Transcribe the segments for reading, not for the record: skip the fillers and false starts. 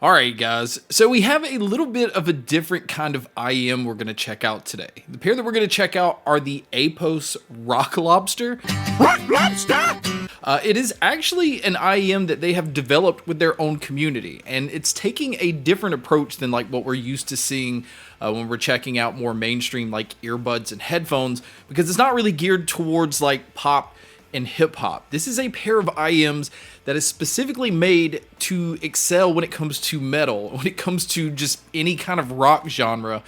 All right, guys. So we have a little bit of a different kind of IEM we're going to check out today. The pair that we're going to check out are the Apos Rock Lobster. Rock Lobster! It is actually an IEM that they have developed with their own community, and it's taking a different approach than like what we're used to seeing when we're checking out more mainstream like earbuds and headphones, because it's not really geared towards like pop and hip hop. This is a pair of IEMs that is specifically made to excel when it comes to metal, when it comes to just any kind of rock genre.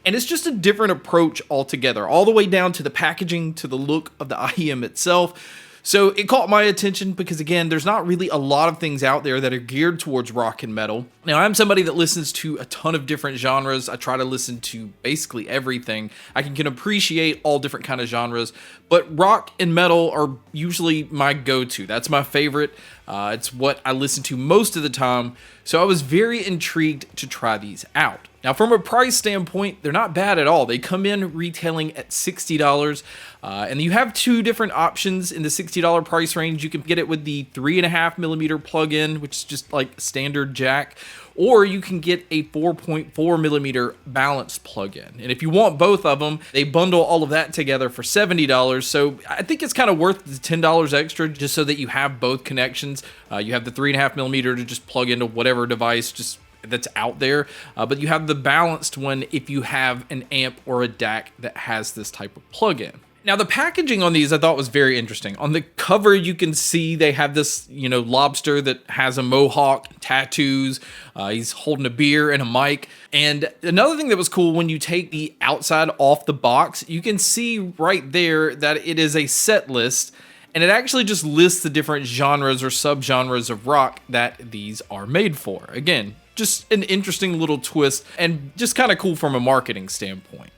And it's just a different approach altogether, all the way down to the packaging, to the look of the IEM itself. So it caught my attention because, again, there's not really a lot of things out there that are geared towards rock and metal. Now, I'm somebody that listens to a ton of different genres. I try to listen to basically everything. I can appreciate all different kind of genres, but rock and metal are usually my go-to. That's my favorite. It's what I listen to most of the time. So I was very intrigued to try these out. Now, from a price standpoint, they're not bad at all. They come in retailing at $60, and you have two different options in the $60 price range. You can get it with the 3.5mm plug-in, which is just like standard jack, or you can get a 4.4mm balanced plug-in. And if you want both of them, they bundle all of that together for $70. So I think it's kind of worth the $10 extra just so that you have both connections. You have the 3.5mm to just plug into whatever device just that's out there, but you have the balanced one if you have an amp or a DAC that has this type of plug-in. Now, the packaging on these I thought was very interesting. On the cover, you can see they have this, lobster that has a mohawk, tattoos. He's holding a beer and a mic. And another thing that was cool, when you take the outside off the box, you can see right there that it is a set list. And it actually just lists the different genres or subgenres of rock that these are made for. Again, just an interesting little twist and just kind of cool from a marketing standpoint.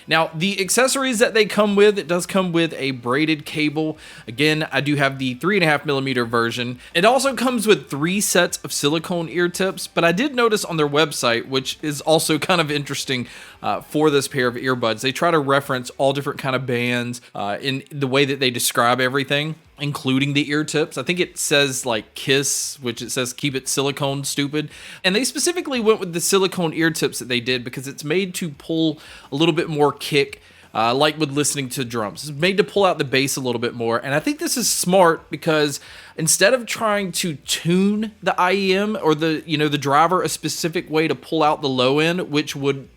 Now, the accessories that they come with, it does come with a braided cable. Again, I do have the 3.5mm version. It also comes with 3 sets of silicone ear tips, but I did notice on their website, which is also kind of interesting for this pair of earbuds, they try to reference all different kind of bands in the way that they describe everything, including the ear tips. I think it says like Kiss, which it says keep it silicone stupid. And they specifically went with the silicone ear tips that they did because it's made to pull a little bit more kick, like with listening to drums. It's made to pull out the bass a little bit more. And I think this is smart because instead of trying to tune the IEM or the driver a specific way to pull out the low end, which would,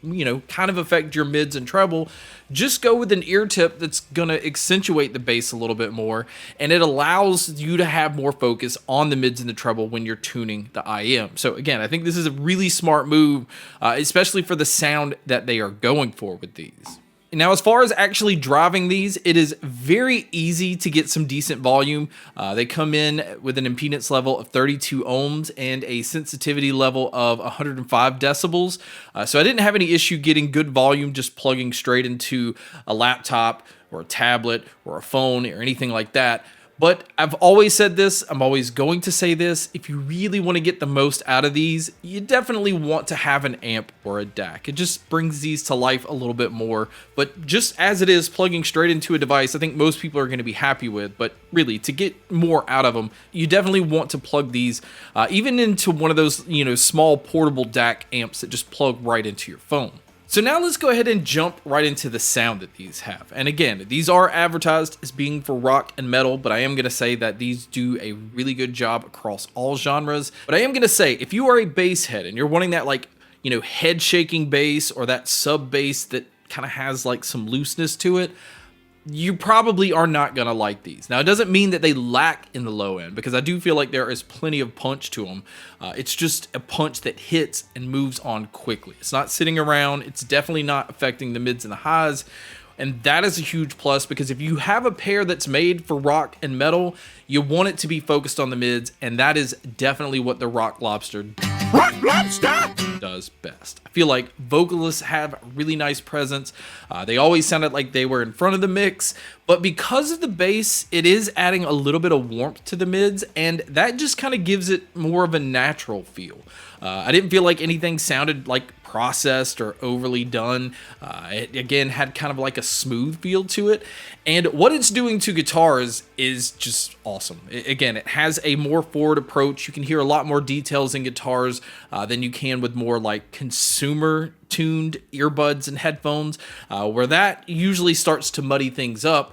kind of affect your mids and treble, just go with an ear tip that's going to accentuate the bass a little bit more, and it allows you to have more focus on the mids and the treble when you're tuning the IEM. So again, I think this is a really smart move, especially for the sound that they are going for with these. Now, as far as actually driving these, it is very easy to get some decent volume. They come in with an impedance level of 32 ohms and a sensitivity level of 105 decibels. So I didn't have any issue getting good volume just plugging straight into a laptop or a tablet or a phone or anything like that. But I've always said this, I'm always going to say this, if you really want to get the most out of these, you definitely want to have an amp or a DAC. It just brings these to life a little bit more. But just as it is, plugging straight into a device, I think most people are going to be happy with. But really, to get more out of them, you definitely want to plug these even into one of those, small portable DAC amps that just plug right into your phone. So now let's go ahead and jump right into the sound that these have. And again, these are advertised as being for rock and metal, but I am going to say that these do a really good job across all genres. But I am going to say, if you are a bass head and you're wanting that head shaking bass or that sub bass that kind of has like some looseness to it, you probably are not going to like these. Now, it doesn't mean that they lack in the low end, because I do feel like there is plenty of punch to them. It's just a punch that hits and moves on quickly. It's not sitting around. It's definitely not affecting the mids and the highs. And that is a huge plus, because if you have a pair that's made for rock and metal, you want it to be focused on the mids, and that is definitely what the Rock Lobster does best. I feel like vocalists have a really nice presence. They always sounded like they were in front of the mix, but because of the bass, it is adding a little bit of warmth to the mids, and that just kind of gives it more of a natural feel. I didn't feel like anything sounded like processed or overly done. It again had kind of like a smooth feel to it, and what it's doing to guitars is just awesome. Again, it has a more forward approach. You can hear a lot more details in guitars than you can with more like consumer tuned earbuds and headphones, where that usually starts to muddy things up.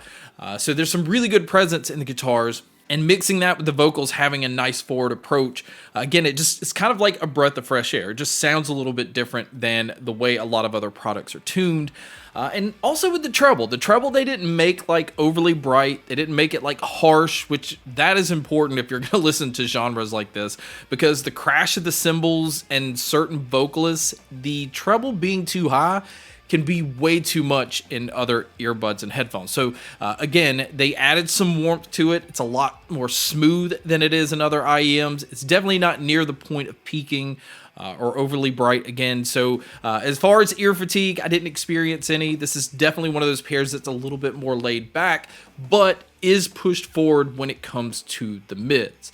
So there's some really good presence in the guitars, and mixing that with the vocals having a nice forward approach, again, it's kind of like a breath of fresh air. It just sounds a little bit different than the way a lot of other products are tuned. And also with the treble they didn't make like overly bright. They didn't make it like harsh, which that is important if you're going to listen to genres like this, because the crash of the cymbals and certain vocalists, the treble being too high can be way too much in other earbuds and headphones. So again, they added some warmth to it. It's a lot more smooth than it is in other IEMs. It's definitely not near the point of peaking or overly bright again. So as far as ear fatigue, I didn't experience any. This is definitely one of those pairs that's a little bit more laid back, but is pushed forward when it comes to the mids.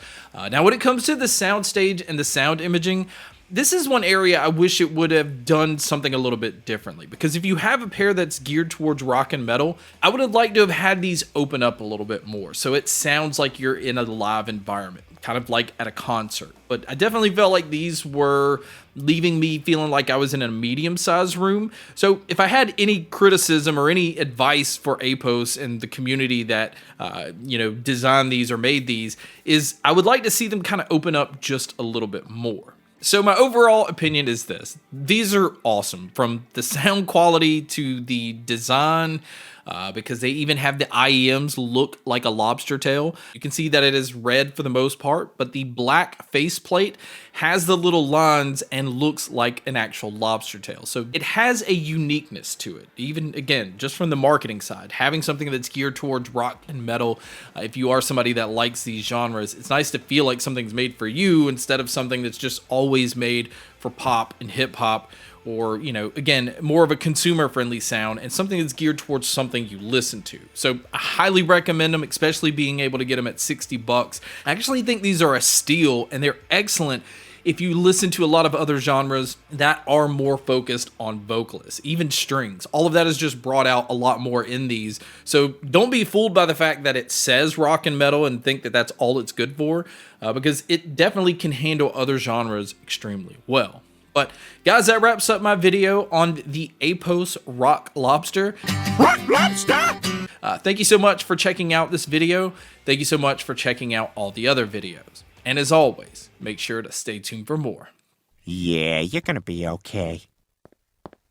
Now, when it comes to the Soundstage and the sound imaging, this is one area I wish it would have done something a little bit differently, because if you have a pair that's geared towards rock and metal, I would have liked to have had these open up a little bit more so it sounds like you're in a live environment, kind of like at a concert. But I definitely felt like these were leaving me feeling like I was in a medium-sized room. So if I had any criticism or any advice for APOS and the community that designed these or made these, is I would like to see them kind of open up just a little bit more. So my overall opinion is this. These are awesome, from the sound quality to the design, because they even have the IEMs look like a lobster tail. You can see that it is red for the most part, but the black faceplate has the little lines and looks like an actual lobster tail. So it has a uniqueness to it. Even, again, just from the marketing side, having something that's geared towards rock and metal, if you are somebody that likes these genres, it's nice to feel like something's made for you instead of something that's just always made for pop and hip hop, or, again, more of a consumer-friendly sound and something that's geared towards something you listen to. So I highly recommend them, especially being able to get them at $60. I actually think these are a steal, and they're excellent if you listen to a lot of other genres that are more focused on vocalists, even strings. All of that is just brought out a lot more in these. So don't be fooled by the fact that it says rock and metal and think that that's all it's good for, because it definitely can handle other genres extremely well. But guys, that wraps up my video on the APOS Rock Lobster. Rock Lobster! Thank you so much for checking out this video. Thank you so much for checking out all the other videos. And as always, make sure to stay tuned for more. Yeah, you're gonna be okay.